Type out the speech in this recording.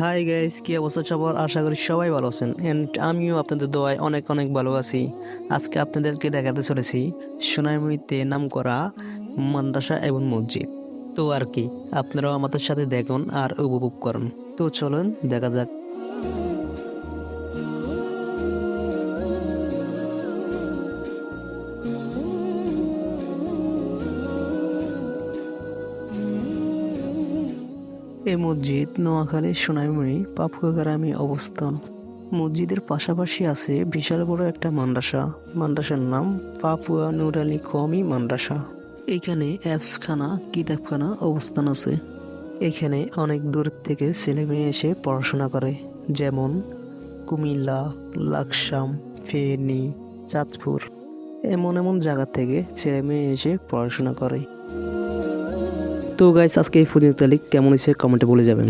Hi guys, কি অবস্থা সবার? আশা করি সবাই ভালো আছেন এন্ড আমিও আপনাদের দোয়ায় অনেক অনেক ভালো আছি। আজকে আপনাদেরকে দেখাতে চলেছি সোনারমুড়িতে নামকরা মাদ্রাসা এবং মসজিদ। তো আর কি, আপনারাও আমাদের সাথে দেখুন আর উপভোগ করুন। তো চলুন দেখা যাক। এই মসজিদ নোয়াখালী সোনারমুড়ি পাপুয়া গ্রামে অবস্থান। মসজিদের পাশাপাশি আছে বিশাল বড় একটা মাদ্রাসা। মাদ্রাসার নাম পাপুয়া নুর আলী কওমি মাদ্রাসা। এখানে অ্যাপসখানা কিতাবখানা অবস্থান আছে। এখানে অনেক দূর থেকে ছেলে মেয়ে এসে পড়াশোনা করে, যেমন কুমিল্লা, লাকসাম, ফেনী, চাঁদপুর, এমন এমন জায়গা থেকে ছেলে মেয়ে এসে পড়াশোনা করে। তো গাইস, আজকে এই ফুদিন তালিক কেমন হয়েছে কমেন্টে বলে যাবেন।